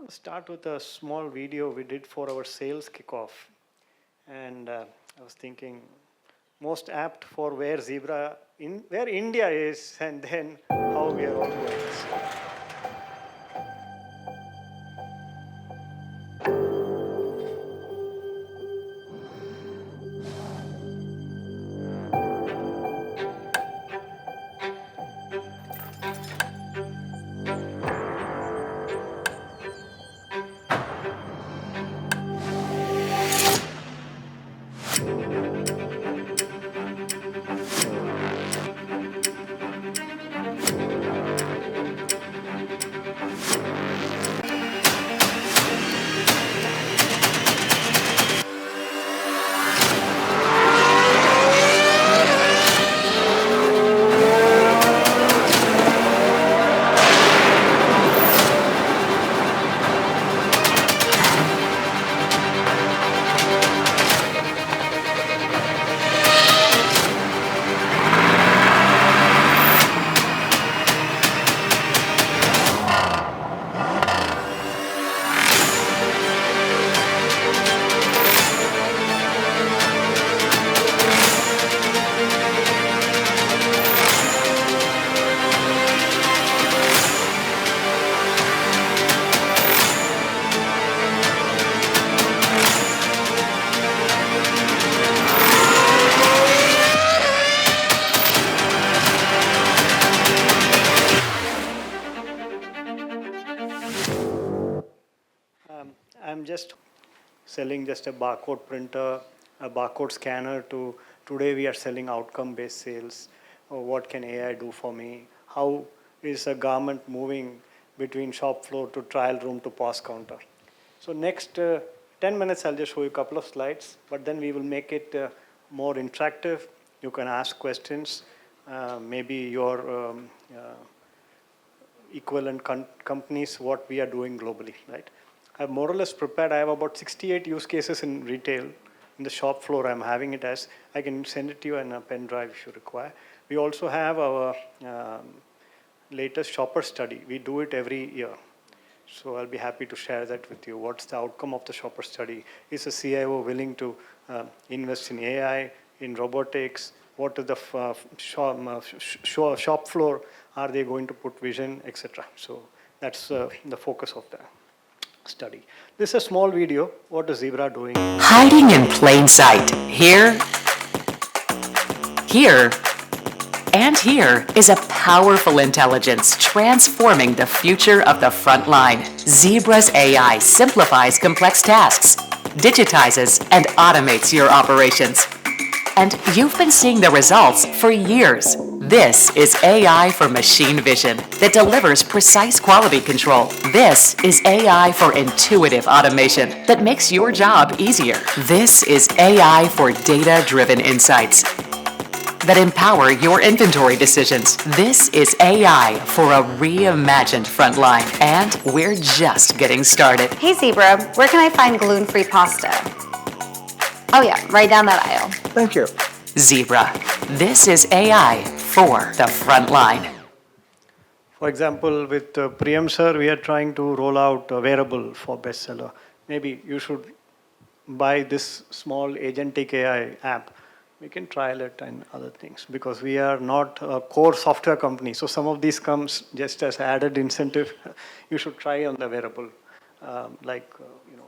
Start with a small video we did for our sales kickoff. And I was thinking, most apt for where where India is, and then how we are all going. I'm just selling just a barcode printer, a barcode scanner to today we are selling outcome-based sales. What can AI do for me? How is a garment moving between shop floor to trial room to POS counter? So next 10 minutes, I'll just show you a couple of slides, but then we will make it more interactive. You can ask questions. Maybe your equivalent companies, what we are doing globally, right? I've more or less prepared. I have about 68 use cases in retail. In the shop floor, I'm having it as, I can send it to you in a pen drive if you require. We also have our latest shopper study. We do it every year. So I'll be happy to share that with you. What's the outcome of the shopper study? Is a CIO willing to invest in AI, in robotics? What is the shop floor? Are they going to put vision, etc.? So that's the focus of the study. This is a small video. What is Zebra doing? Hiding in plain sight. Here, and here is a powerful intelligence transforming the future of the front line. Zebra's AI simplifies complex tasks, digitizes and automates your operations. And you've been seeing the results for years. This is AI for machine vision that delivers precise quality control. This is AI for intuitive automation that makes your job easier. This is AI for data-driven insights that empower your inventory decisions. This is AI for a reimagined frontline, and we're just getting started. Hey Zebra, where can I find gluten-free pasta? Oh yeah, right down that aisle. Thank you. Zebra. This is AI for the front line. For example, with Priyan sir, we are trying to roll out a wearable for Bestseller. Maybe you should buy this small agentic AI app. We can trial it and other things because we are not a core software company. So some of these comes just as added incentive. You should try on the wearable,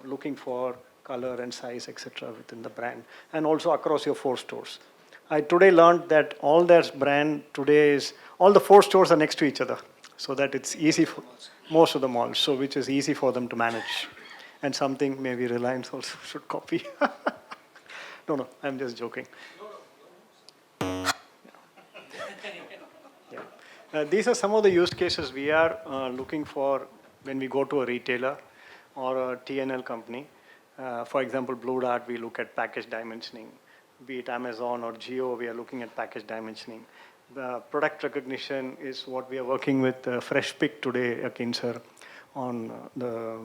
looking for color and size, etc. within the brand, and also across your 4 stores. I today learned that all their brand today is, all the 4 stores are next to each other, so that it's easy for most of the malls, so which is easy for them to manage. And something maybe Reliance also should copy. No, I'm just joking. Yeah. These are some of the use cases we are looking for when we go to a retailer or a TNL company. For example, Blue Dart, we look at package dimensioning. Be it Amazon or Geo, we are looking at package dimensioning. The product recognition is what we are working with Fresh Pick today, Akin on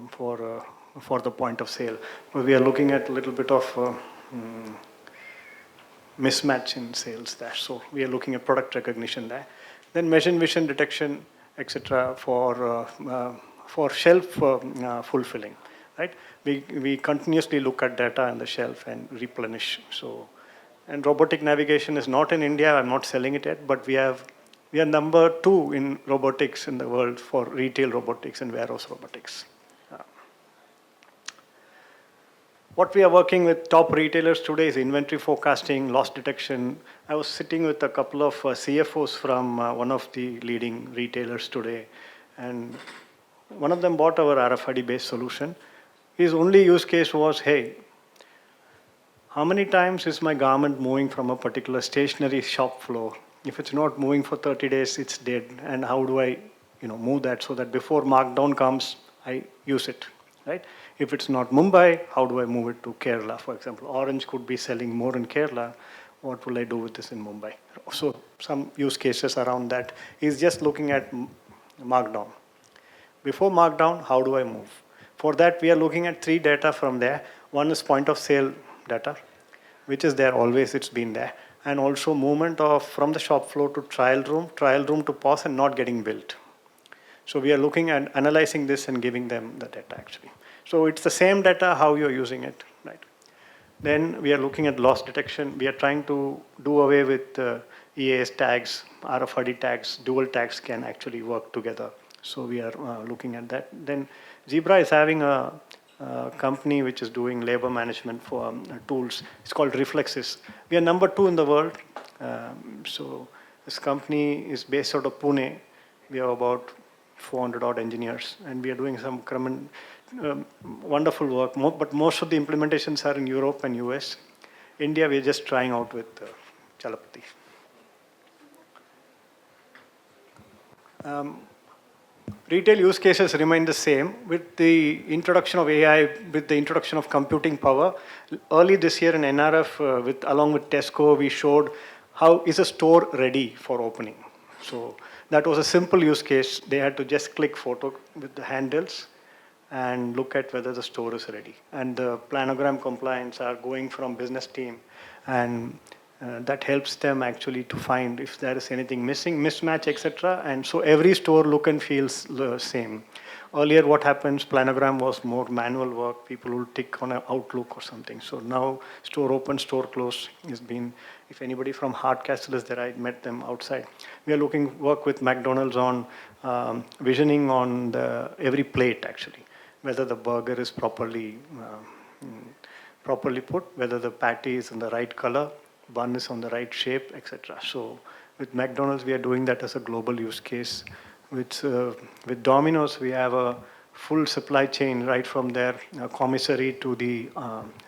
for the point of sale. We are looking at a little bit of mismatch in sales there. So we are looking at product recognition there. Then machine vision detection, etc. for for shelf fulfilling, right? We continuously look at data on the shelf and replenish. So, and robotic navigation is not in India. I'm not selling it yet, but we are number 2 in robotics in the world for retail robotics and warehouse robotics. What we are working with top retailers today is inventory forecasting, loss detection. I was sitting with a couple of CFOs from one of the leading retailers today, and one of them bought our RFID-based solution. His only use case was, hey, how many times is my garment moving from a particular stationary shop floor? If it's not moving for 30 days, it's dead. And how do I move that so that before markdown comes, I use it, right? If it's not Mumbai, how do I move it to Kerala, for example? Orange could be selling more in Kerala. What will I do with this in Mumbai? So some use cases around that. He's just looking at markdown. Before markdown, how do I move? For that, we are looking at 3 data from there. One is point of sale data, which is there always, it's been there. And also movement of from the shop floor to trial room to POS and not getting built. So we are looking at analyzing this and giving them the data actually. So it's the same data, how you're using it, right? Then we are looking at loss detection. We are trying to do away with EAS tags, RFID tags, dual tags can actually work together. So we are looking at that. Then Zebra is having a company which is doing labor management for tools. It's called Reflexes. We are number 2 in the world. So this company is based out of Pune. We have about 400 odd engineers, and we are doing some wonderful work. But most of the implementations are in Europe and US. India, we are just trying out with Chalapati. Retail use cases remain the same. With the introduction of AI, with the introduction of computing power, early this year in NRF, along with Tesco, we showed how is a store ready for opening. So that was a simple use case. They had to just click photo with the handles and look at whether the store is ready. And the planogram compliance are going from business team, and that helps them actually to find if there is anything missing, mismatch, etc. And so every store look and feels the same. Earlier what happens, planogram was more manual work. People will tick on an Outlook or something. So now store open, store close has been, if anybody from Hardcastle is there, I met them outside. We are work with McDonald's on visioning on every plate actually, whether the burger is properly put, whether the patty is in the right color, bun is on the right shape, etc. So with McDonald's, we are doing that as a global use case. With Domino's, we have a full supply chain right from their commissary to the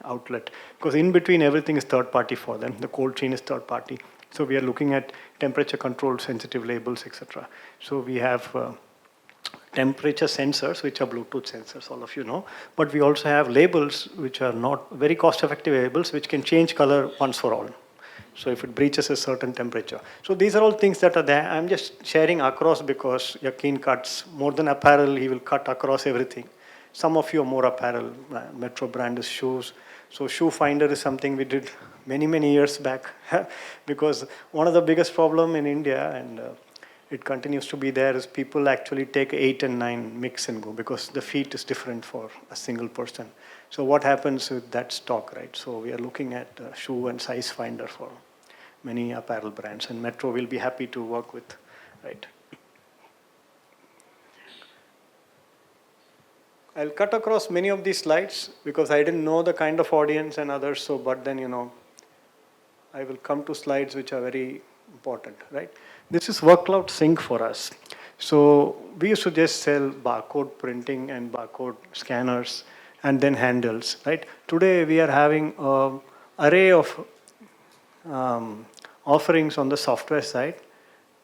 outlet. Because in between, everything is third party for them. The cold chain is third party. So we are looking at temperature control, sensitive labels, etc. So we have temperature sensors, which are Bluetooth sensors, all of you know. But we also have labels, which are not very cost-effective labels, which can change color once for all. So if it breaches a certain temperature. So these are all things that are there. I'm just sharing across because Yakin cuts more than apparel. He will cut across everything. Some of you are more apparel. Metro brand is shoes. So shoe finder is something we did many, many years back because one of the biggest problem in India, and it continues to be there, is people actually take 8 and 9 mix and go because the feet is different for a single person. So what happens with that stock, right? So we are looking at shoe and size finder for many apparel brands, and Metro will be happy to work with, right? I'll cut across many of these slides because I didn't know the kind of audience and others, so but then, I will come to slides which are very important, right? This is workload sync for us. So we used to just sell barcode printing and barcode scanners and then handles, right? Today we are having an array of offerings on the software side,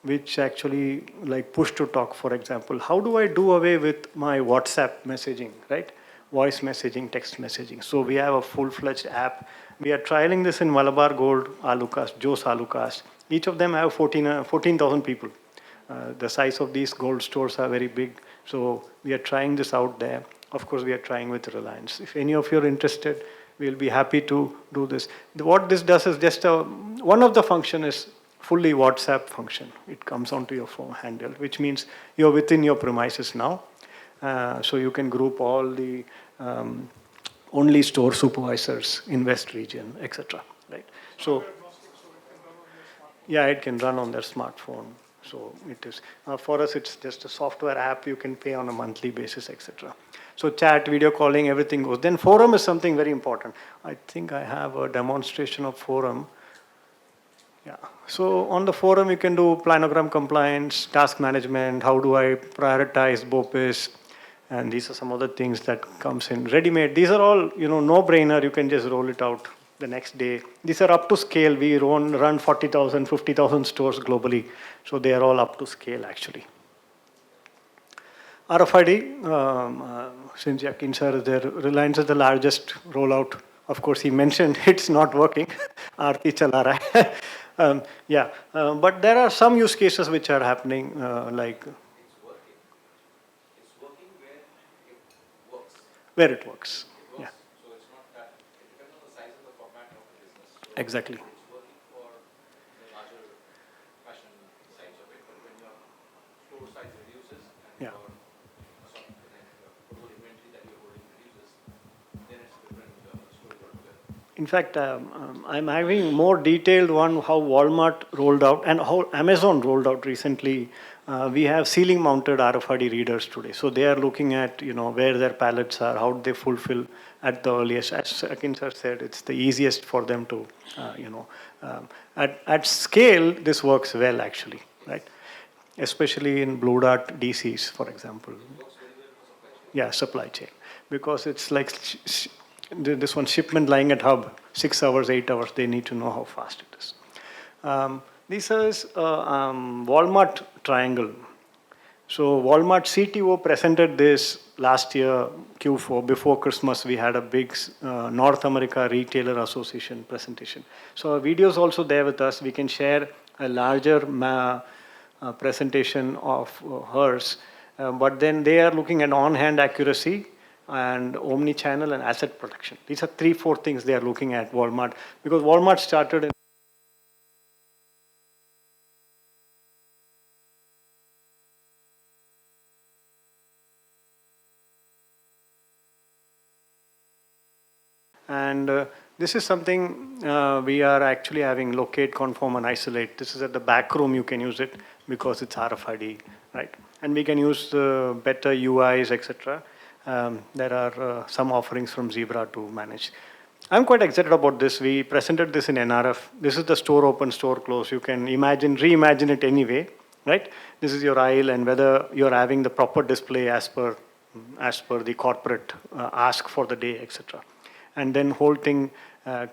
which actually like push to talk, for example. How do I do away with my WhatsApp messaging, right? Voice messaging, text messaging. So we have a full-fledged app. We are trialing this in Malabar Gold, Alucas, Joe's Alucas. Each of them have 14,000 people. The size of these gold stores are very big. So we are trying this out there. Of course, we are trying with Reliance. If any of you are interested, we'll be happy to do this. What this does is just one of the function is fully WhatsApp function. It comes onto your phone handle, which means you're within your premises now. So you can group all the only store supervisors in West region, etc. Right? So yeah, it can run on their smartphone. So it is for us. It's just a software app. You can pay on a monthly basis, etc. So chat, video calling, everything goes. Then forum is something very important. I think I have a demonstration of forum. Yeah. So on the forum, you can do planogram compliance, task management. How do I prioritize BOPIS? And these are some other things that comes in ready-made. These are all, no-brainer. You can just roll it out the next day. These are up to scale. We run 40,000, 50,000 stores globally. So they are all up to scale, actually. RFID, since Yakin sir is there, Reliance is the largest rollout. Of course, he mentioned it's not working. Aarti chala raha hai. Yeah, but there are some use cases which are happening, like where it works. Yeah. So it's not that, it depends on the size of the format of the business. So Exactly. it's working for the larger fashion size of it, but when your store size reduces and Yeah. your total inventory that you're holding reduces, then it's a different story altogether. In fact, I'm having more detailed one how Walmart rolled out and how Amazon rolled out recently. We have ceiling mounted RFID readers today. So they are looking at, where their pallets are, how they fulfill at the earliest. As Akin sir said, it's the easiest for them to, at scale, this works well actually, right? Especially in Blue Dart DCs, for example. Yeah, supply chain. Because it's like this one shipment lying at hub, 6 hours, 8 hours, they need to know how fast it is. This is Walmart triangle. So Walmart CTO presented this last year, Q4, before Christmas. We had a big North America Retailer Association presentation. So our video is also there with us. We can share a larger presentation of hers. But then they are looking at on-hand accuracy and omni-channel and asset protection. These are 3-4 things they are looking at Walmart, because Walmart started in and this is something we are actually having locate, conform, and isolate. This is at the back room. You can use it because it's RFID, right? And we can use better UIs, etc. There are some offerings from Zebra to manage. I'm quite excited about this. We presented this in NRF. This is the store open, store close. You can reimagine it anyway, right? This is your aisle, and whether you're having the proper display as per the corporate ask for the day, etc. And then whole thing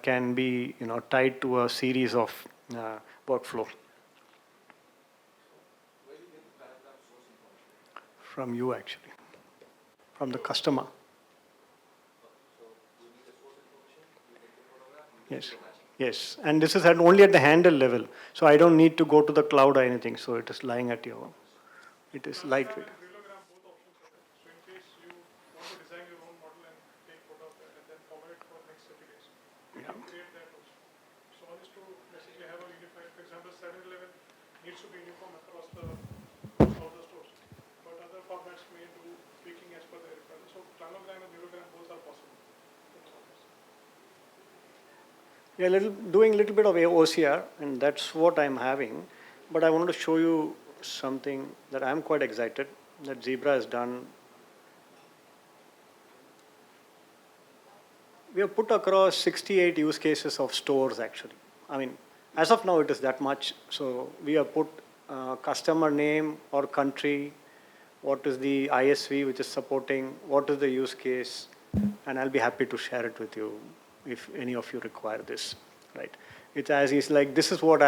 can be tied to a series of workflow. From you actually, from the customer. Yes, yes, and this is only at the handle level, so I don't need to go to the cloud or anything. So it is lying at your, it is lightweight. Needs to be uniform across all the stores, but other formats may do tweaking as per their requirements. So planogram and neurogram both are possible. Yeah, doing a little bit of OCR, and that's what I'm having. But I wanted to show you something that I'm quite excited that Zebra has done. We have put across 68 use cases of stores actually. I mean, as of now, it is that much. So we have put customer name or country, what is the ISV which is supporting, what is the use case, and I'll be happy to share it with you if any of you require this, right? It's as is like, this is what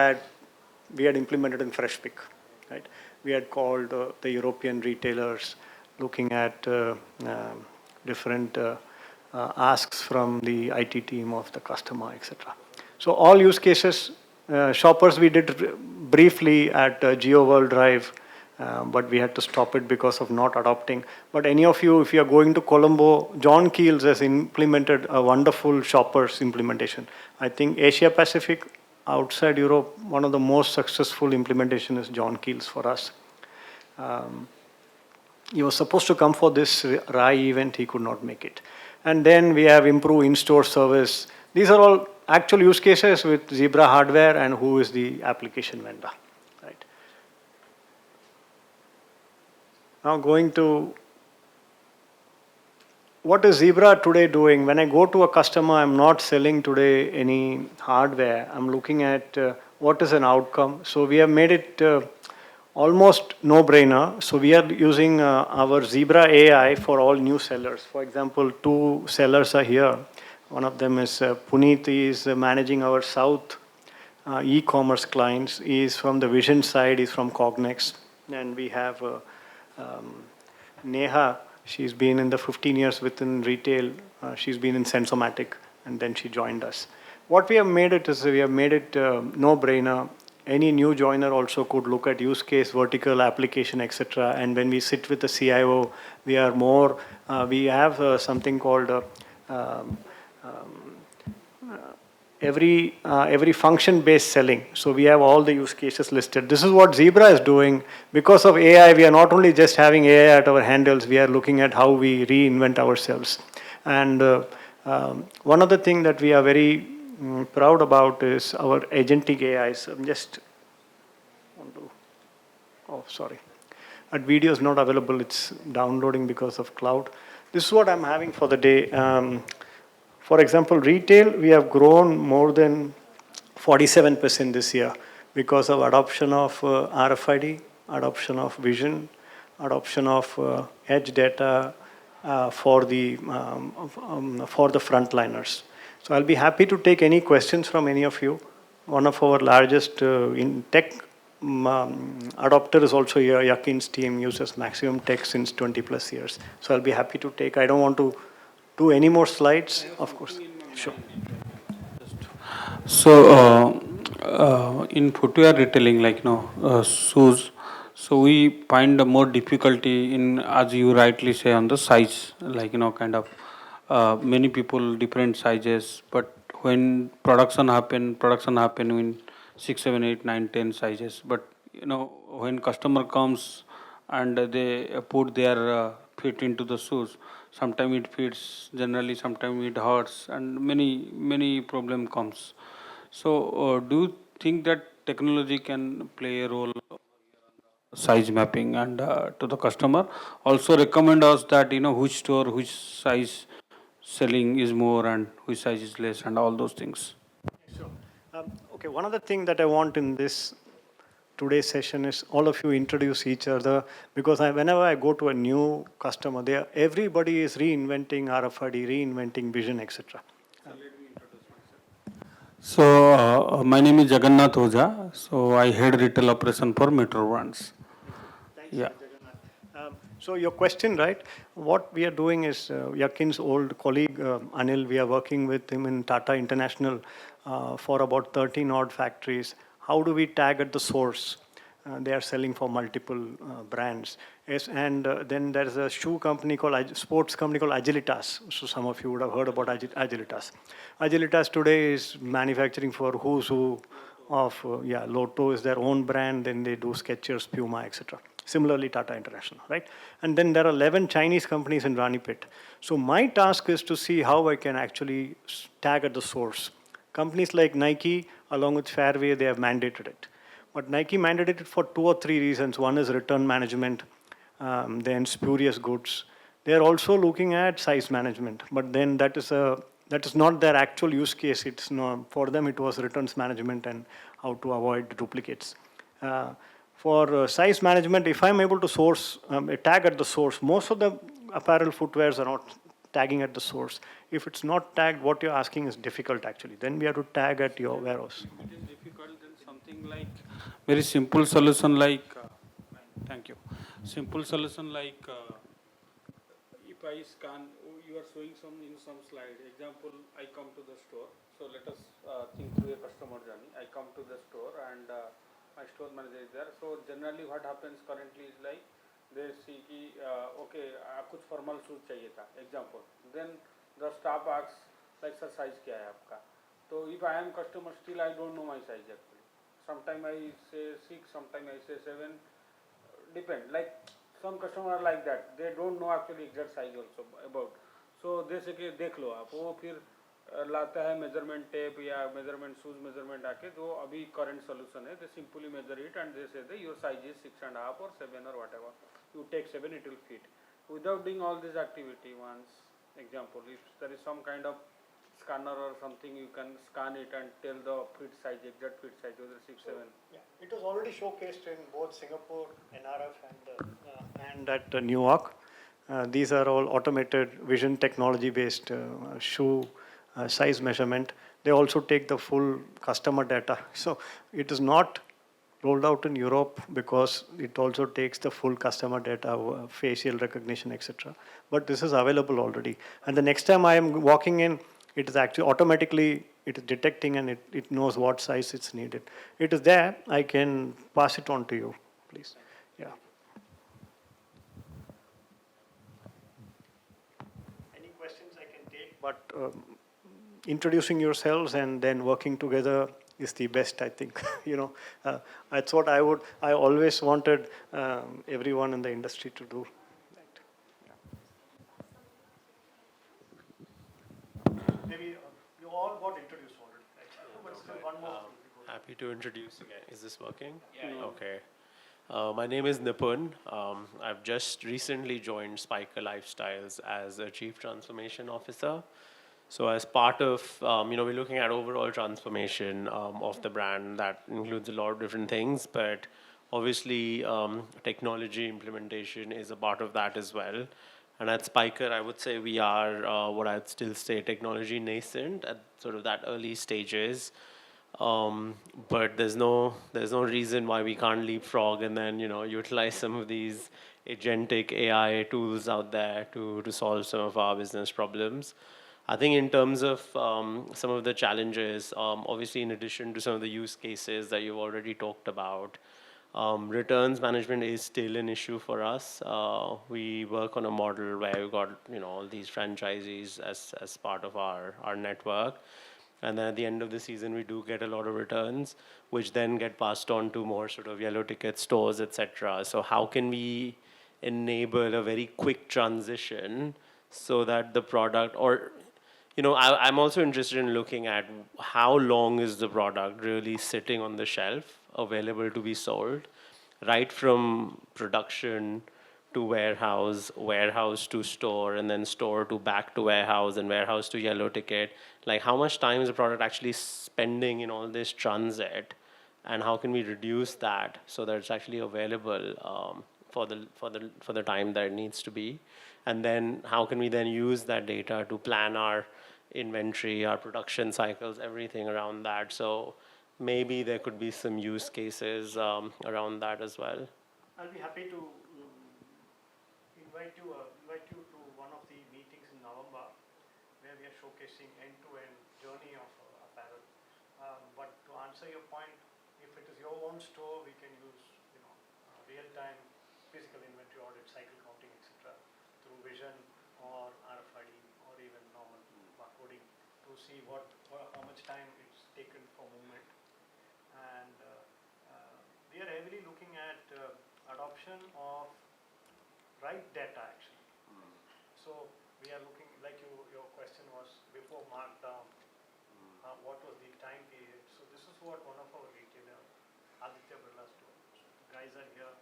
we had implemented in FreshPick, right? We had called the European retailers, looking at different asks from the IT team of the customer, etc. So all use cases. Shoppers we did briefly at GeoWorld Drive, but we had to stop it because of not adopting. But any of you, if you are going to Colombo, John Keels has implemented a wonderful shoppers implementation. I think Asia Pacific, outside Europe, one of the most successful implementation is John Keels for us. he was supposed to come for this RAI event, he could not make it. And then we have improved in-store service. These are all actual use cases with Zebra hardware and who is the application vendor, right? Now going to what is Zebra today doing? When I go to a customer, I'm not selling today any hardware. I'm looking at what is an outcome. So we have made it almost no-brainer. So we are using our Zebra AI for all new sellers. For example, 2 sellers are here. One of them is Puneet. He is managing our South e-commerce clients. He is from the Vision side. He's from Cognex. And we have Neha. She's been in the 15 years within retail. She's been in Sensomatic, and then she joined us. What we have made it is we have made it no-brainer. Any new joiner also could look at use case, vertical application, etc. And when we sit with the CIO, we are more. We have something called every function-based selling. So we have all the use cases listed. This is what Zebra is doing. Because of AI, we are not only just having AI at our handles, we are looking at how we reinvent ourselves. And one of the things that we are very proud about is our agentic AIs. I'm just want to, oh, sorry. That video is not available. It's downloading because of cloud. This is what I'm having for the day. For example, retail, we have grown more than 47% this year because of adoption of RFID, adoption of vision, adoption of edge data for the frontliners. So I'll be happy to take any questions from any of you. One of our largest in tech adopter is also here. Yakin's team uses Maximum Tech since 20 plus years. So I'll be happy to take. I don't want to do any more slides, of course. Sure. So, in footwear retailing, like shoes, so we find more difficulty in, as you rightly say, on the size, like kind of many people different sizes. But when production happen in 6, 7, 8, 9, 10 sizes. But when customer comes and they put their feet into the shoes, sometimes it fits generally, sometimes it hurts, and many problem comes. So do you think that technology can play a role size mapping and to the customer? Also recommend us that which store, which size selling is more and which size is less, and all those things. Sure. Okay, one of the things that I want in this today's session is all of you introduce each other, because whenever I go to a new customer, everybody is reinventing RFID, reinventing vision, etc. So my name is Jagannath Ojha. So I head retail operation for Metro Brands. Thanks, Yeah. Jagannath. So your question, right? What we are doing is Yakin's old colleague Anil. We are working with him in Tata International for about 13 odd factories. How do we tag at the source? They are selling for multiple brands. Yes, and then there is a shoe company sports company called Agilitas. So some of you would have heard about Agilitas. Agilitas today is manufacturing for who's who of, Lotto is their own brand. Then they do Skechers, Puma, etc. Similarly, Tata International, right? And then there are 11 Chinese companies in Ranipet. So my task is to see how I can actually tag at the source. Companies like Nike, along with Fairway, they have mandated it. But Nike mandated it for 2 or 3 reasons. One is return management, then spurious goods. They're also looking at size management, but then that is not their actual use case. It's not, for them it was returns management and how to avoid duplicates. For size management, if I'm able to source a tag at the source, most of the apparel footwears are not tagging at the source. If it's not tagged, what you're asking is difficult actually. Then we have to tag at your warehouse. It is difficult, then something like very simple solution like, thank you. Simple solution like, if I scan, you are showing some slide. Example, I come to the store. So let us think through a customer journey. I come to the store and my store manager is there. So generally what happens currently is like, they see कि okay कुछ formal shoes चाहिए था example, then the staff asks like sir size क्या है आपका, तो if I am customer still I don't know my size actually, sometime I say 6, sometime I say 7, depend, like some customer are like that, they don't know actually exact size also about. So they say कि देख लो आप, वो फिर लाता है measurement tape या measurement shoes measurement आके, जो अभी current solution है, they simply measure it and they say that your size is 6.5 or 7 or whatever, you take 7, it will fit. Without doing all this activity, once example, if there is some kind of scanner or something, you can scan it and tell the fit size, exact fit size, whether 6, 7. Yeah, it was already showcased in both Singapore, NRF, and at New York. These are all automated vision technology-based shoe size measurement. They also take the full customer data. So it is not rolled out in Europe because it also takes the full customer data, facial recognition, etc. But this is available already. And the next time I am walking in, it is actually automatically, it is detecting and it knows what size it's needed. It is there. I can pass it on to you, please. Yeah. Any questions I can take, but introducing yourselves and then working together is the best, I think. That's what I always wanted everyone in the industry to do. Maybe you all got introduced already, right? But still one more. Happy to introduce again. Is this working? Yeah. Okay. My name is Nipun. I've just recently joined Spykar Lifestyles as a Chief Transformation Officer. So as part of, we're looking at overall transformation of the brand. That includes a lot of different things, but obviously technology implementation is a part of that as well. And at Spykar, I would say we are what I'd still say technology nascent at sort of that early stages. But there's no reason why we can't leapfrog and then utilize some of these agentic AI tools out there to solve some of our business problems. I think in terms of some of the challenges, obviously in addition to some of the use cases that you've already talked about, returns management is still an issue for us. We work on a model where we've got all these franchisees as part of our network. And then at the end of the season, we do get a lot of returns, which then get passed on to more sort of yellow ticket stores, etc. So how can we enable a very quick transition so that the product, or I'm also interested in looking at how long is the product really sitting on the shelf, available to be sold, right from production to warehouse, warehouse to store, and then store to back to warehouse, and warehouse to yellow ticket. Like how much time is the product actually spending in all this transit, and how can we reduce that so that it's actually available for the time that it needs to be, and then how can we then use that data to plan our inventory, our production cycles, everything around that. So maybe there could be some use cases around that as well. I'll be happy to invite you to one of the meetings in November where we are showcasing end-to-end journey of apparel. But to answer your point, if it is your own store, we can use real-time physical inventory audit, cycle counting, etc. through vision or RFID or even normal barcoding to see how much time it's taken for movement. And we are heavily looking at adoption of right data actually. So we are looking, like your question was before markdown, what was the time period? So this is what one of our retailer, Aditya Birla store. So guys are here.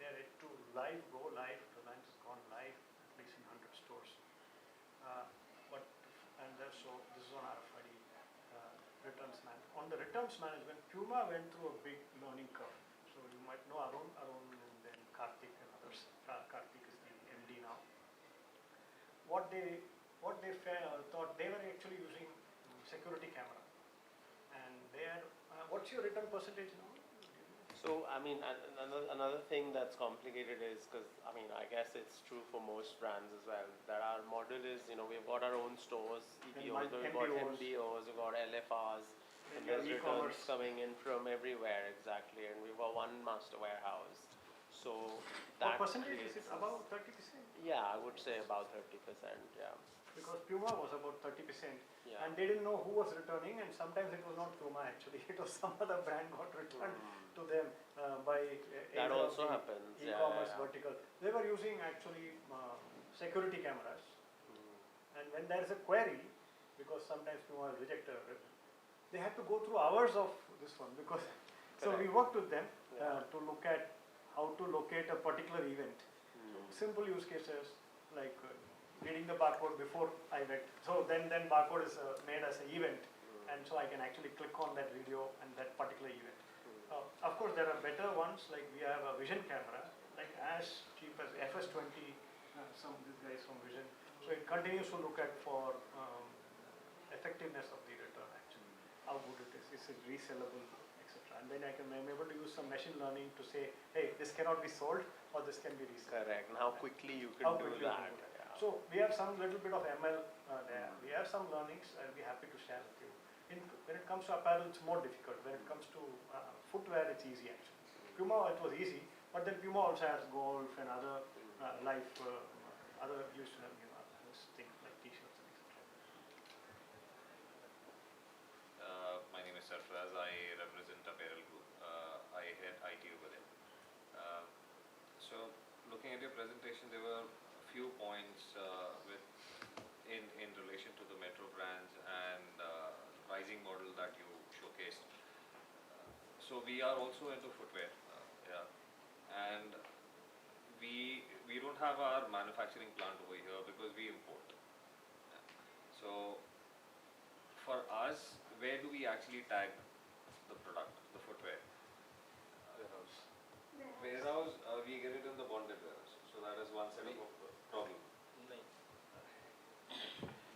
They are to go live. Reliance has gone live at least in 100 stores. So this is on RFID returns management. On the returns management, Puma went through a big learning curve. So you might know Arun, and then Karthik and others. Karthik is the MD now. What they thought, they were actually using security camera, and what's your return percentage now? So, I mean, another thing that's complicated is because, I guess it's true for most brands as well, that our model is, we've got our own stores, EBOs, we've got MBOs, we've got LFRs, and there's returns coming in from everywhere, exactly, and we've got one master warehouse. So, that what percentage is it? About 30%? Yeah, I would say about 30%, yeah. Because Puma was about 30% sent. Yeah. And they didn't know who was returning, and sometimes it was not Puma actually, it was some other brand got returned to them by That either of also the happens. Yeah, e-commerce yeah, yeah. vertical. They were using actually security cameras, and when there is a query, because sometimes Puma will reject a they had to go through hours of this one because so we worked with them to look at how to locate a particular event. Simple use cases like reading the barcode before I went. So then barcode is made as an event, and so I can actually click on that video and that particular event. Of course, there are better ones like we have a vision camera, like as cheap as FS20. Some these guys from Vision. So it continues to look at for effectiveness of the return actually, how good it is it resellable, etc. And then I'm able to use some machine learning to say, hey, this cannot be sold or this can be resold. Correct. And how quickly you can How do quickly you that. can do that. Yeah. So we have some little bit of ML there. We have some learnings. I'll be happy to share with you. When it comes to apparel, it's more difficult. When it comes to footwear, it's easy actually. Puma, it was easy, but then Puma also has golf and other life, other used to have things like t-shirts and etc. My name is Sarfraz. I represent Apparel Group. I head IT over there. So, looking at your presentation, there were a few points in relation to the metro brands and pricing model that you showcased. So, we are also into footwear, and we don't have our manufacturing plant over here because we import. So, for us, where do we actually tag the product, the footwear? Warehouse, we get it in the bonded warehouse. So that is one set of problem.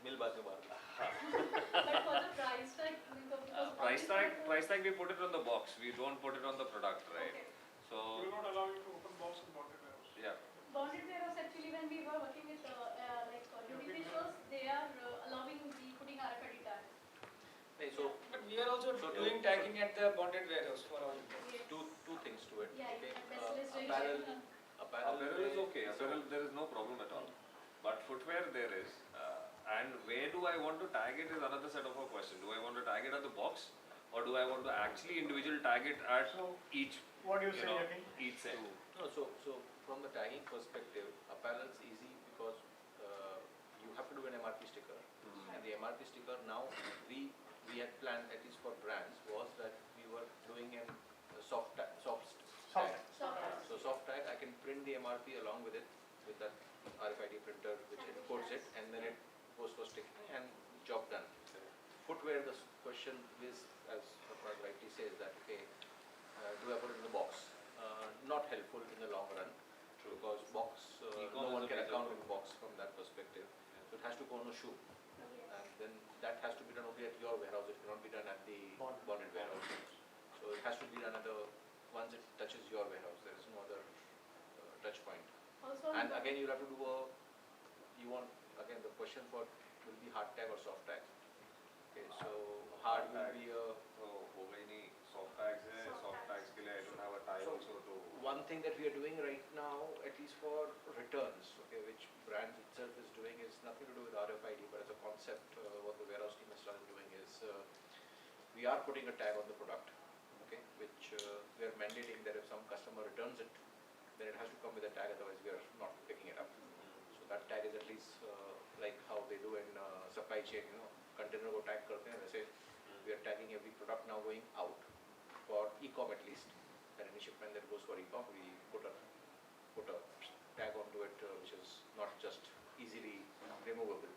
Mill baate marna. But for the price tag, because Price tag, we put it on the box. We don't put it on the product, right? Okay. We So will not allow you to open box in bonded warehouse. yeah. bonded warehouse actually when we were working with duty free stores, they are allowing the putting RFID tag. So, but we are also doing tagging at the bonded warehouse for all. Yes. Two things to it. Yeah, Okay. Bestseller is very Apparel. good. Apparel is okay. Apparel, there is no problem at all. But footwear there is. And where do I want to tag it is another set of a question. Do I want to tag it at the box, or do I want to actually individual tag it at So, each? what do you say, Yakin? Each set. No, so from the tagging perspective, apparel is easy because you have to do an MRP sticker, and the MRP sticker now we had planned, at least for brands, was that we were doing a soft tag. Soft. So soft tag, I can print the MRP along with it with that RFID printer which encodes it, and then it goes for sticking and job done. Footwear, the question is, as Prad rightly says, that okay, do I put it in the box? Not helpful in the long run, because box, no one can account with box from that perspective. So it has to go on a shoe, and then that has to be done only at your warehouse. It cannot be done at the bonded warehouse. So it has to be done at the once it touches your warehouse. There is no other touch point. Also, And again, you have to do again the question for will be hard tag or soft tag. Okay, so hard will be a. So, how many soft tags hai? Soft tags ke liye I don't have a tie So, also to. one thing that we are doing right now, at least for returns, okay, which brand itself is doing, is nothing to do with RFID, but as a concept, what the warehouse team has started doing is we are putting a tag on the product, okay, which we are mandating that if some customer returns it, then it has to come with a tag, otherwise we are not picking it up. So that tag is at least like how they do in supply chain, container को tag करते हैं, वैसे we are tagging every product now going out for e-com at least. And any shipment that goes for e-com, we put a tag onto it, which is not just easily removable.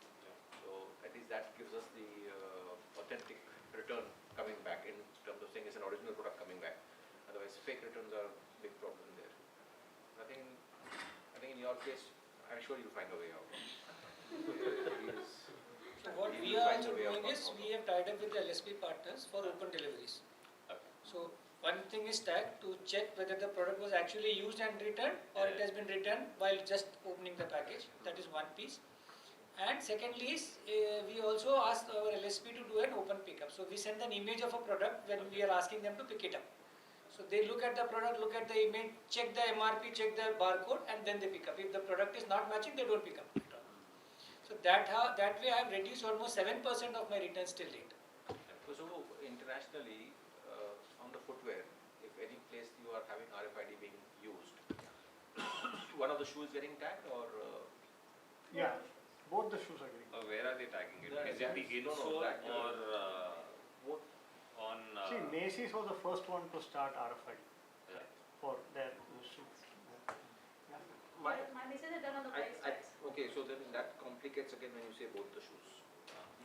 So at least that gives us the authentic return coming back in terms of saying it's an original product coming back. Otherwise, fake returns are a big problem there. I think in your case, I'm sure you'll find a way out. So what we are also doing is we have tied up with the LSP partners for open deliveries. So one thing is tag to check whether the product was actually used and returned or it has been returned while just opening the package. That is one piece. And secondly is we also ask our LSP to do an open pickup. So we send an image of a product when we are asking them to pick it up. So they look at the product, look at the image, check the MRP, check the barcode, and then they pick up. If the product is not matching, they don't pick up. So So that way I have reduced almost 7% of my returns till date. So internationally, on the footwear, if any place you are having RFID being used, one of the shoes getting tagged or? Yeah, both the shoes are getting. Where are they tagging it? Yeah, Is it the no, insole that, or both. on? See, Macy's was the first one to start RFID Yeah. for their shoes. My, My message is done on the price tags. okay, so then that complicates again when you say both the shoes.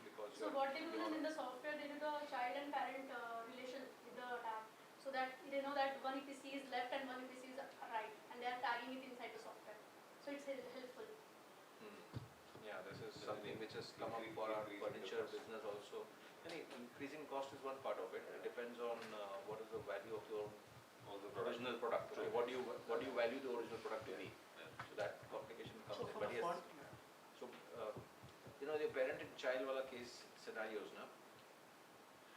Because So what they do is in the software, they do the child and parent relation with the tag. So that they know that one EPC is left and one EPC is right. And they are tagging it inside the software. So it's helpful. Yeah, this is something which has come up for our furniture business also. And increasing cost is one part of it. It depends on what is the value of your original product. Okay, what do you value the original product to be? So that complication comes in. But yes, so the parent and child wala case scenarios now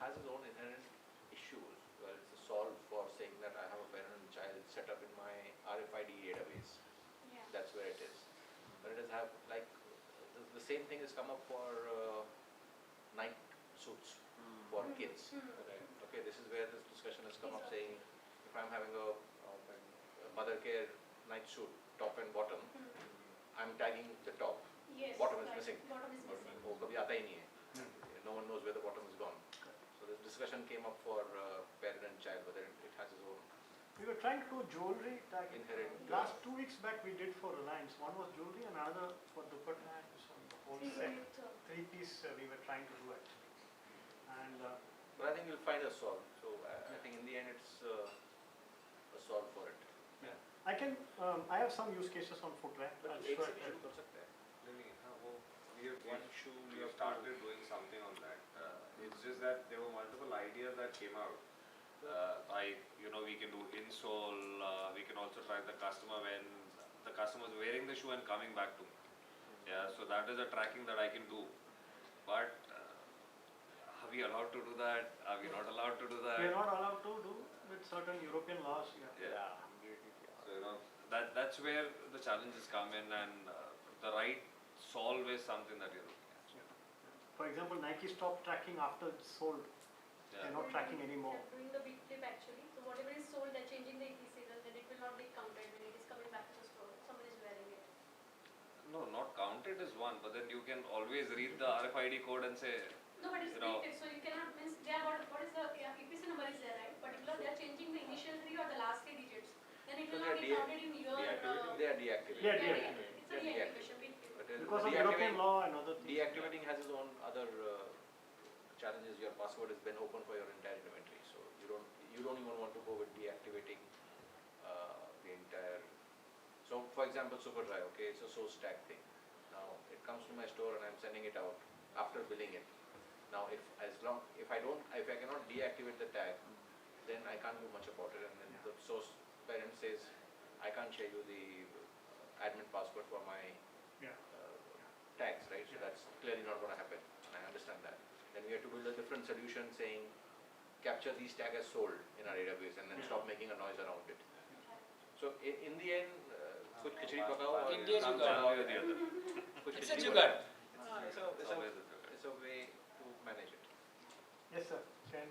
has its own inherent issues. Well, it's a solve for saying that I have a parent and child set up in my RFID database. Yeah. That's where it is. But it has have like the same thing has come up for night suits for kids. Okay, this is where this discussion has come up saying if I'm having a mother care night suit, top and bottom, I'm tagging the top. Yes. Bottom is right. missing. Bottom is missing. वो कभी आता ही नहीं है. No one knows where the bottom is gone. So this discussion came up for parent and child whether it has its own. We were trying to do jewelry tagging. Inherent. Last 2 weeks back we did for Reliance. One was jewelry and another for dupatta and so on, the whole set. Three-piece we were trying to do actually. And But I think we'll find a solve. So I think in the end it's a solve for it. yeah. I have some use cases on footwear. But I'll एक show से it. शुरू कर सकते हैं. We have started doing something on that. It's just that there were multiple ideas that came out. We can do insole. We can also track the customer when the customer is wearing the shoe and coming back to me. Yeah, so that is a tracking that I can do. But are we allowed to do that? Are we not allowed to do that? We are not allowed to do with certain European laws. Yeah. So that's where the challenges come in, and the right solve is something that you're looking at. For example, Nike stopped tracking after it's sold. Yeah. They're not tracking anymore. They're doing the big tip actually. So whatever is sold, they're changing the EPC, then it will not be counted when it is coming back to the store. Someone is wearing it. No, not counted is one, but then you can always read the RFID code and say, No, but it's predicted, so you cannot means they are what is the EPC number is there, right? Particular they are changing the initial 3 or the last 3 digits. Then it will not be counted in your. They are deactivating. Yeah, It's a deactivation. But because of European law and other things. Deactivating has its own other challenges. Your password has been open for your entire inventory, so you don't even want to go with deactivating the entire. So, for example, SuperDrive. Okay, it's a source tag thing. Now it comes to my store and I'm sending it out after billing it. Now, if I cannot deactivate the tag, then I can't do much about it. And then the source parent says, I can't share you the admin password for my tags, right? So that's clearly not going to happen. And I understand that. Then we have to build a different solution saying, capture these tags as sold in our database and then stop making a noise around it. So in the end, kuch khichdi pakao aur India's kaam jugaad. chalaओ the other. It's a jugaad. It's a way to manage it. Yes, sir. Can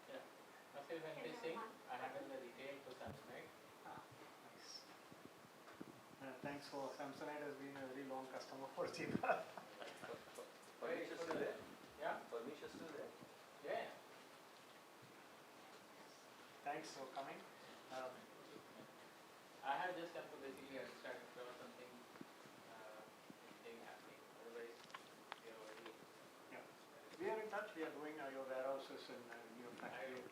Yeah. Myself, I'm Singh. I handle the retail for Samsonite. nice. Thanks for Samsonite has been a very long customer for Zebra. Parmish is still there? Yeah? Parmish is still there? Yeah. Thanks for coming. I have just come to basically understand if there was something happening. Otherwise, we are already. Yeah. We are in touch. We are doing your warehouses and your factory.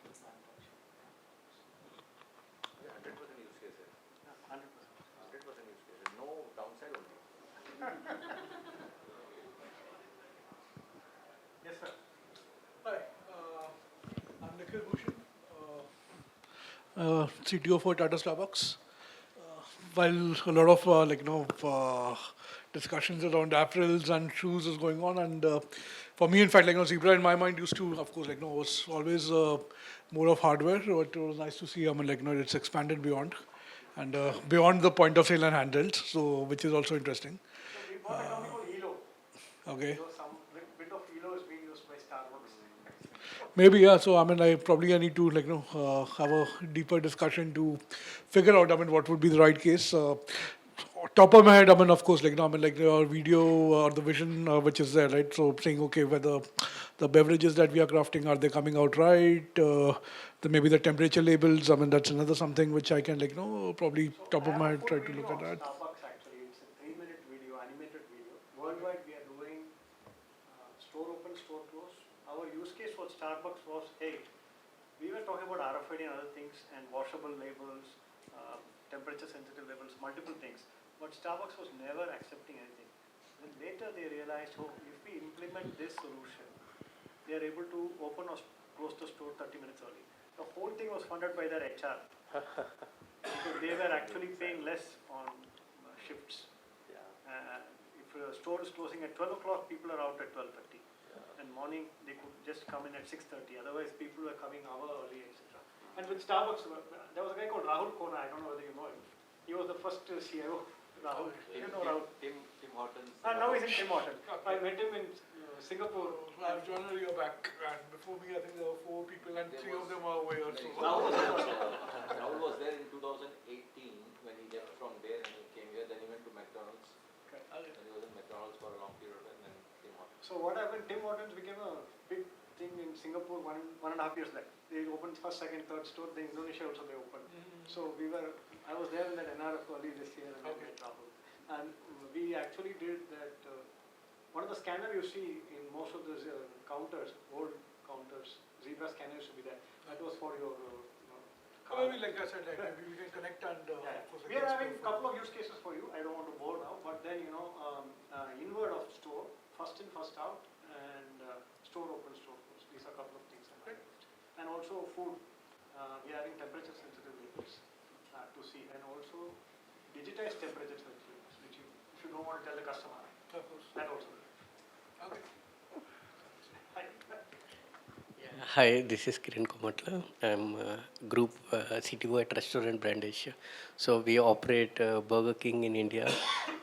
Yeah, 100% use case. 100%. 100% use case. No downside only. Yes, sir. Hi, I'm Nikhil Bhushan, CTO for Tata Starbucks. While a lot of discussions around apparels and shoes is going on, and for me, in fact, Zebra in my mind used to, of course, was always more of hardware. But it was nice to see, it's expanded beyond, and beyond the point of sale and handhelds, so which is also interesting. So we bought a company called Elo. Okay. So some bit of Elo is being used by Starbucks. Maybe, yeah. So, I mean, I need to, have a deeper discussion to figure out, I mean, what would be the right case. Top of my head, I mean, of course, our video or the vision which is there, right? So, saying, okay, whether the beverages that we are crafting, are they coming out right? Maybe the temperature labels, I mean, that's another something which I can, probably top of my head try to look at that. Starbucks actually, it's a 3-minute video, animated video. Worldwide, we are doing store open, store close. Our use case for Starbucks was, hey, we were talking about RFID and other things and washable labels, temperature sensitive labels, multiple things. But Starbucks was never accepting anything. Then later they realized, oh, if we implement this solution, they are able to open or close the store 30 minutes early. The whole thing was funded by their HR. Because they were actually paying less on shifts. If a store is closing at 12 o'clock, people are out at 12:30. And morning, they could just come in at 6:30. Otherwise, people were coming an hour early, etc. And with Starbucks, there was a guy called Rahul Kona. I don't know whether you know him. He was the first CIO. Rahul. You know Rahul? Tim Hortons. Now he's in Tim Hortons. I met him in Singapore. I've joined a year back, and before me, I think there were 4 people, and 3 of them are away also. Rahul was there in 2018 when he left from there and he came here. Then he went to McDonald's. Okay. And he was in McDonald's for a long period of time. Then Tim Hortons. So what happened? Tim Hortons became a big thing in Singapore 1.5 years back. They opened first, second, third store. In Indonesia also they opened. So I was there in that NRF early this year and I met Rahul. And we actually did that. One of the scanners you see in most of those counters, old counters, Zebra scanner used to be there. That was for your car. Maybe like I said, maybe we can connect and of course We are having a couple of use cases for you. I don't want to bore now, but then inward of store, first in, first out, and store open, store close. These are a couple of things. And also food. We are having temperature sensitive labels to see, and also digitized temperature sensitive labels, which if you don't want to tell the customer, that also. Okay. Hi, this is Kiran Komatla. I'm Group CTO at Restaurant Brand Asia. So we operate Burger King in India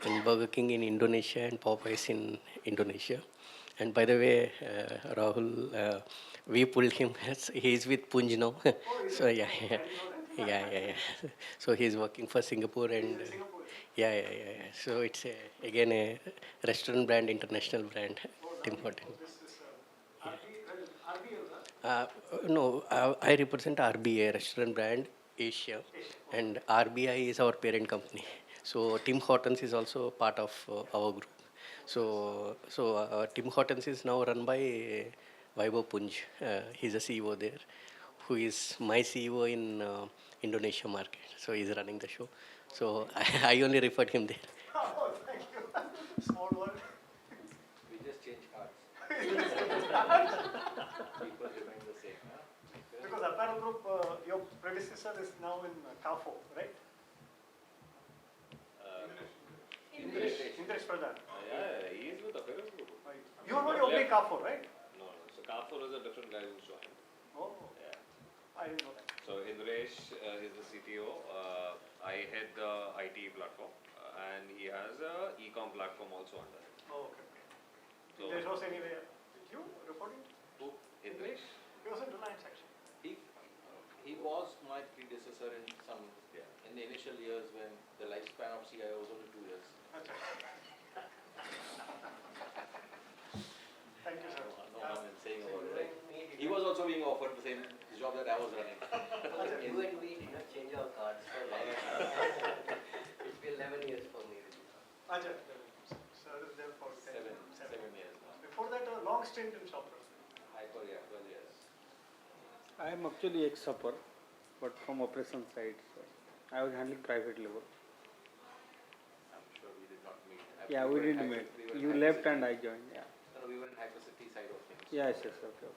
and Burger King in Indonesia and Popeyes in Indonesia. And by the way, Rahul, we pulled him. He's with Punj now. So yeah. So he's working for Singapore and yeah. So it's again a restaurant brand, international brand, Tim Hortons. No, I represent RBA, Restaurant Brand Asia, and RBI is our parent company. So Tim Hortons is also part of our group. So Tim Hortons is now run by Vaibhav Punj. He's a CEO there, who is my CEO in Indonesia market. So he's running the show. So I only referred him there. Oh, thank you. Small world. We just changed cards. People remain the same. Because Apparel Group, your predecessor is now in Carrefour, right? Indresh Pradhan. Yeah, he is with Apparel Group. You are only Carrefour, right? No. So Carrefour is a different guy who joined. Oh, Yeah. I didn't know that. So Indresh is the CTO. I head the IT platform, and he has a e-com platform also under it. Oh, okay. So Indresh was anyway. You reporting? who? Indresh? He was in Reliance actually. He was my predecessor in the initial years when the lifespan of CIO was only 2 years. Okay. Thank you, sir. No harm in saying about it, right? He was also being offered the same job that I was running. You and we did not change our cards for long. It's been 11 years for me. Ajay, sir is there for 7 years now. Before that, a long stint in Shoppers. 12 years. I am actually ex-supper, but from operation side. So I was handling private level. I'm sure we did not meet. Yeah, we did meet. You left and I joined. Yeah. No, we were in hypercity side of things. Yes. Okay.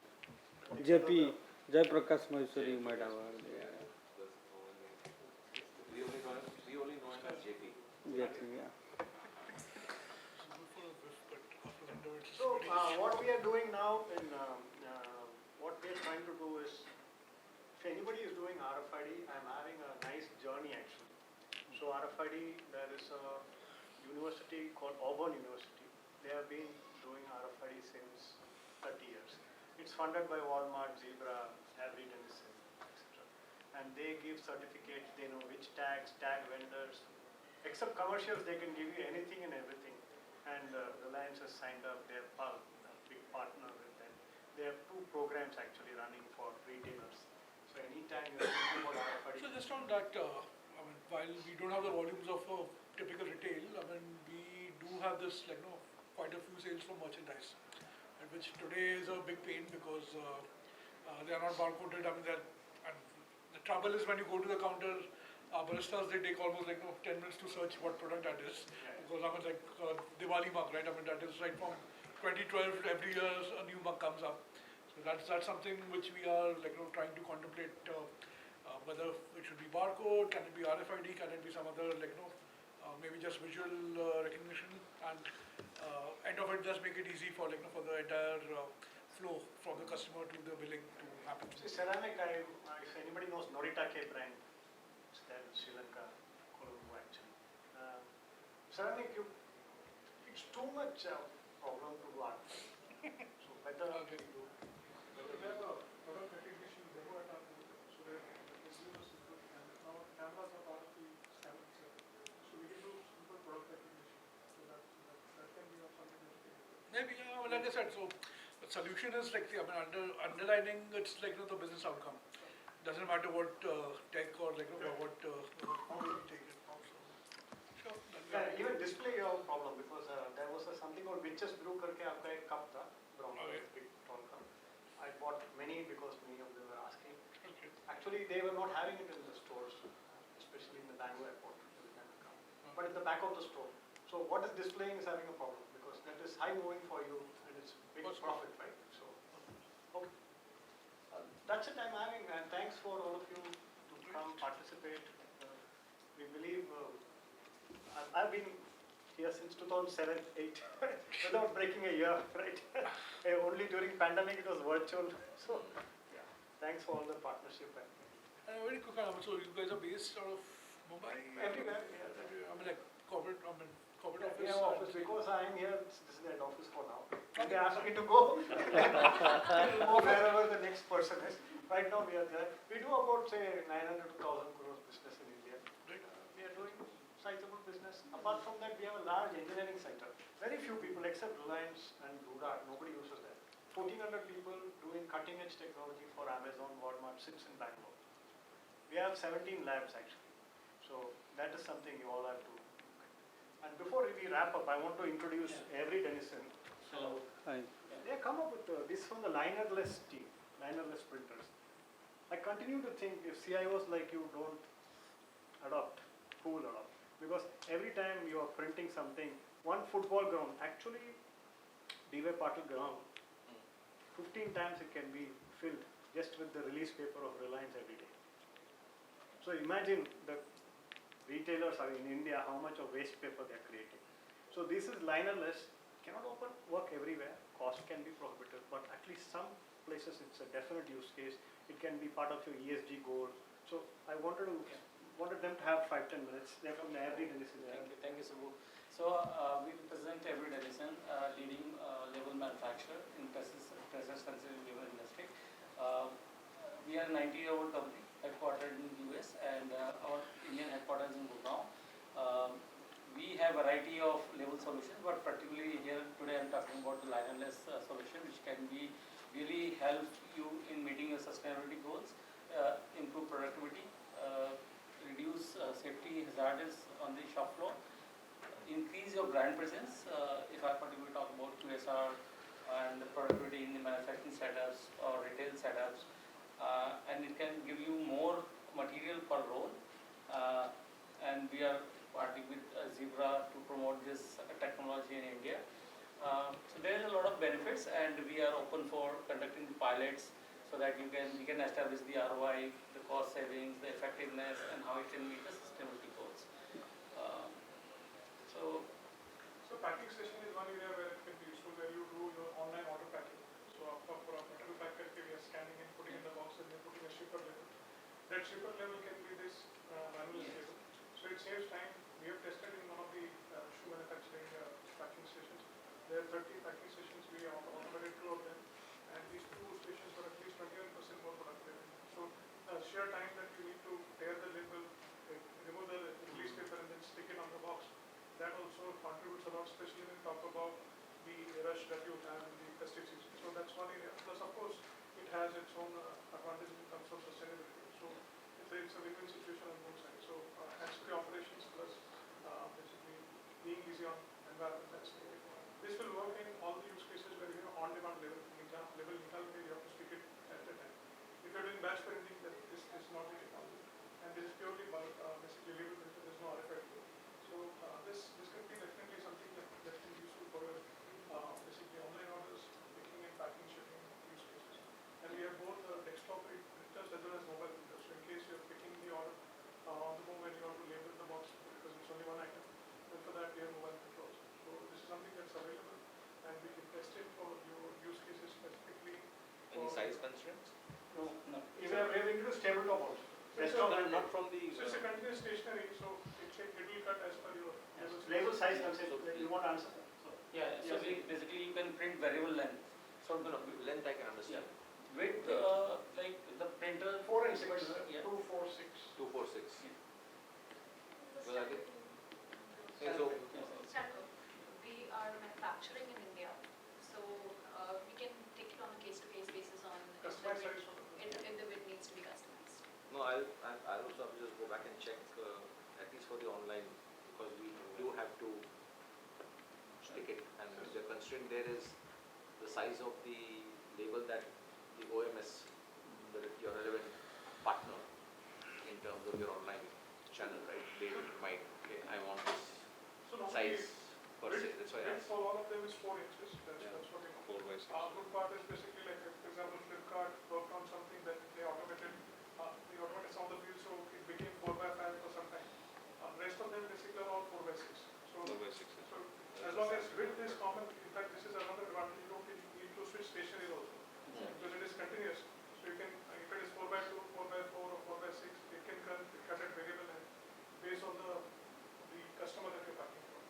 JP, Jai Prakash Maheshwari, you might have heard. Yeah. We only know him as JP. JP, yeah. So, what we are doing now what we are trying to do is, if anybody is doing RFID, I'm having a nice journey actually. So RFID, there is a university called Auburn University. They have been doing RFID since 30 years. It's funded by Walmart, Zebra, Every Denizen, etc. And they give certificates, they know which tags, tag vendors. Except commercials, they can give you anything and everything. And Reliance has signed up their a big partner with them. They have 2 programs actually running for retailers. So anytime you're thinking about RFID. So just on that, I mean, while we don't have the volumes of typical retail, I mean, we do have this, like, quite a few sales from merchandise, and which today is a big pain because they are not barcoded. I mean, and the trouble is when you go to the counter, baristas, they take almost 10 minutes to search what product that is. Because I mean, Diwali mug, right? I mean, that is right from 2012 every year a new mug comes up. So that's something which we are trying to contemplate whether it should be barcode, can it be RFID, can it be some other maybe just visual recognition, and end of it just make it easy for for the entire flow from the customer to the billing to happen. See, ceramic, if anybody knows Noritake brand, it's there in Sri Lanka, Colombo actually. Ceramic, it's too much problem to do art. So better to do. We have a product recognition demo at our booth, so that the consumers is good, and now cameras are part of the scanning itself. So we can do simple product recognition. So that can be of something that we can do. Maybe, like I said, so the solution is underlining it's the business outcome. Doesn't matter what tech or what how we take it. Sure. Yeah, even display you have a problem because there was something called Witch's Brew करके आपका एक cup था, brown big tall cup. I bought many because many of them were asking. Okay. Actually, they were not having it in the stores, especially in the Bangalore airport. But in the back of the store. So what is displaying is having a problem because that is high moving for you and it's big profit, right? So, okay. That's it I'm having, and thanks for all of you to come participate. We believe I've been here since 2007-8 without breaking a year, right? Only during pandemic it was virtual. So, yeah, thanks for all the partnership. Very quick, so you guys are based out of Mumbai? Everywhere. I mean, corporate office. We have office because I am here. This is the head office for now. And they asked me to go. Go wherever the next person is. Right now we are there. We do about say 900 to 1,000 crores business in India. We are doing sizable business. Apart from that, we have a large engineering center. Very few people except Reliance and Dura, nobody uses that. 1,400 people doing cutting edge technology for Amazon, Walmart, sits in Bangalore. We have 17 labs actually. So that is something you all have to. And before we wrap up, I want to introduce Every Denizen. So Hi. they come up with this from the linerless team, linerless printers. I continue to think if CIOs like you don't adopt, who will adopt? Because every time you are printing something, one football ground, actually D.Y. Patil ground, 15 times it can be filled just with the release paper of Reliance every day. So imagine the retailers are in India, how much of waste paper they are creating. So this is linerless, cannot work everywhere, cost can be prohibitive, but at least some places it's a definite use case. It can be part of your ESG goal. So I wanted them to have 5-10 minutes. They're from Every Denizen. Thank you, Subbu. So we represent Every Denizen, leading label manufacturer in pressure-sensitive label industry. We are a 90-year-old company, headquartered in the US, and our Indian headquarters in Bhushan. We have a variety of label solutions, but particularly here today I'm talking about the linerless solution, which can be really help you in meeting your sustainability goals, improve productivity, reduce safety hazards on the shop floor, increase your brand presence. If I particularly talk about QSR and the productivity in the manufacturing setups or retail setups, and it can give you more material per roll. And we are partnering with Zebra to promote this technology in India. So there is a lot of benefits, and we are open for conducting the pilots so that we can establish the ROI, the cost savings, the effectiveness, and how it can meet the sustainability goals. So packing station is one area where it can be useful, where you do your online auto packing. So for a metal packer, we are scanning and putting in the box and then putting a shipper level. That shipper level can be this manual level. So it saves time. We have tested in one of the shoe manufacturing packing stations. There are 30 packing stations its own advantage in terms of sustainability. So it's a win-win situation on both sides. So hands-free operations plus basically being easy on environment and safety. This will work in all the use cases where you have on-demand level Nikhil, you have to stick it at the time. If you're doing batch printing, then this is not the technology. And this is purely basically label printer, there's no RFID. So this could be definitely something that can be useful for basically online orders, picking and packing, shipping use cases. And we have both desktop printers as well as mobile printers. So in case you're picking the order on the move and you want to label the box because it's only one item, then for that we have mobile printers also. So this is something that's available and we can test it for your use cases specifically. Any size constraints? No. We have introduced tabletop also. Not from the. So it's a continuous stationery, so it will cut as per your label size concept. You want to answer that? Yeah, so basically you can print variable length. So no, length I can understand. Yeah. Width, like the printer. 4 and 6. Yeah. 2, 4, 6. 2, 4, 6. Yeah. Well, again. Okay, so We are manufacturing in India, so we can take it on a case-to-case basis on if the width needs to be customized. no, I'll also have to just go back and check at least for the online because we do have to stick it and the constraint there is the size of the label that the OMS, your relevant partner in terms of your online channel, right? They might, okay, I want this size per se. That's why I asked. For all of them is 4 inches. That's what they call 4 by 6. Good part is basically like, for example, Flipkart worked on something that they automated. They automated some of the fields, so it became 4 by 5 for some time. Rest of them basically are all 4 by 6. So 4 by 6. So as long as width is common, in fact, this is another advantage. You don't need to switch stationery also because it is continuous. So you can, if it is 4 by 2, 4 by 4, or 4 by 6, it can cut at variable and based on the customer that you're packing for.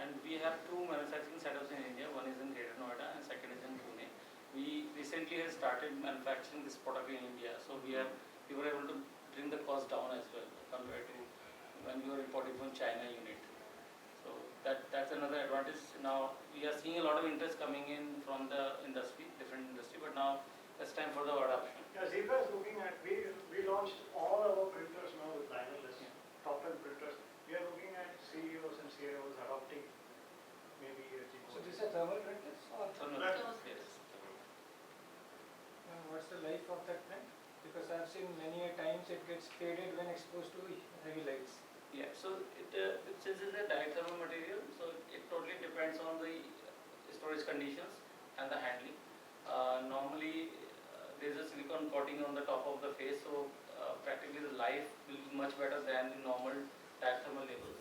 And we have 2 manufacturing setups in India. One is in Greater Noida and second is in Pune. We recently have started manufacturing this product in India, so we were able to bring the cost down as well compared to when we were importing from China unit. So that's another advantage. Now we are seeing a lot of interest coming in from the industry, different industry, but now it's time for the adoption. Yeah, Zebra is looking at, we launched all our printers now with linerless, top end printers. We are looking at CEOs and CIOs adopting maybe a So these are thermal printers or Thermal. Yes. What's the life of that print? Because I've seen many a times it gets faded when exposed to heavy lights. Yeah, so since it's a direct thermal material, so it totally depends on the storage conditions and the handling. Normally, there's a silicone coating on the top of the face, so practically the life will be much better than the normal direct thermal labels.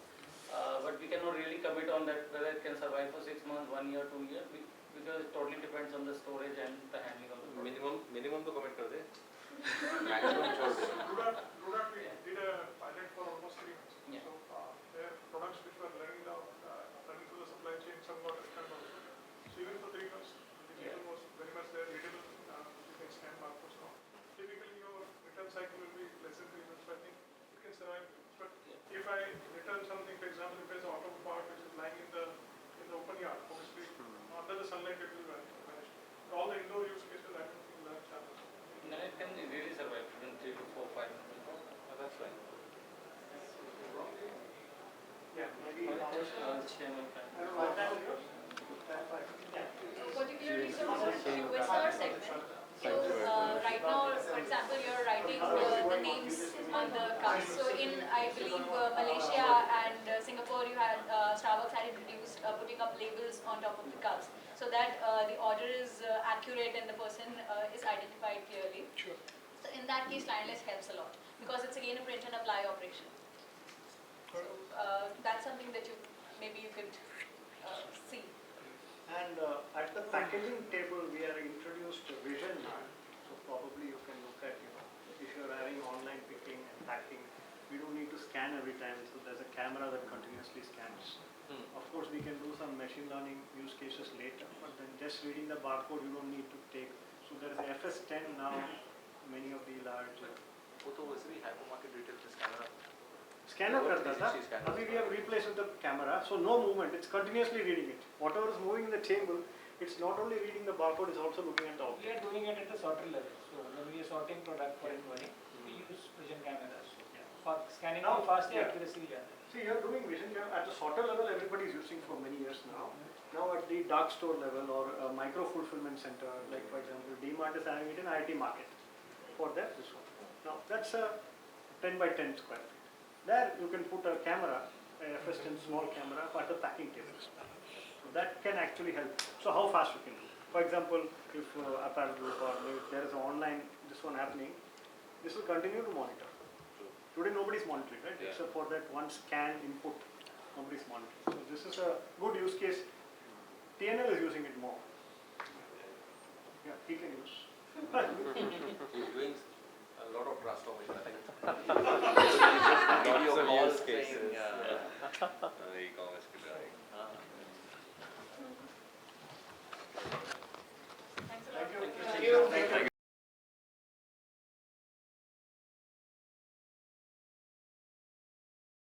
But we cannot really commit on that whether it can survive for 6 months, 1 year, 2 years, because it totally depends on the storage and the handling of the product. Minimum to commit kar de. Maximum chhod de. Rudat we did a pilot for almost 3 months. Yeah. So there are products which were running through the supply chain, some got returned also. So even for 3 months, the label was very much there, readable, you can scan barcodes now. Typically your return cycle will be less than 3 months, so I think it can survive. But if I return something, for example, if there's an auto part which is lying in the open yard, obviously under the sunlight it will vanish. All the indoor use cases, I don't think will have channels. No, it can really survive within 3 to 4, 5 months. That's fine. Yeah, maybe Particularly so for QSR segment, so right now, for example, you're writing the names on the cups. So in, I believe, Malaysia and Singapore, you had Starbucks had introduced putting up labels on top of the cups so that the order is accurate and the person is identified clearly. Sure. So in that case, linerless helps a lot because it's again a print and apply operation. So that's something that you could see. And at the packaging table, we are introduced vision now. So probably you can look at, if you're having online picking and packing, we don't need to scan every time. So there's a camera that continuously scans. Of course, we can do some machine learning use cases later, but then just reading the barcode, you don't need to take. So there is FS10 now, many of the large. वो तो वैसे भी hypermarket retail में Scanner करता था. Abhi we have replaced with the camera, so no movement. It's continuously reading it. Whatever is moving in the table, it's not only reading the barcode, it's also looking at the We object. are doing it at the sorter level. So when we are sorting product for inquiry, we use vision cameras. For scanning how fast the accuracy. See, you're doing vision camera at the sorter level. Everybody is using for many years now. Now at the dark store level or a micro fulfillment center, like for example, DMart is having it in IIT market. For that, this one. Now that's a 10 by 10 square feet. There you can put a camera, a FS10 small camera at the packing table. So that can actually help. So how fast you can do? For example, if apparel group or if there is an online this one happening, this will continue to monitor. Today nobody's monitoring, right? Except for that one scan input, nobody's monitoring. So this is a good use case. TNL is using it more. Yeah, he can use. He's doing a lot of transformation, I think. Lots of use cases. E-commerce guy.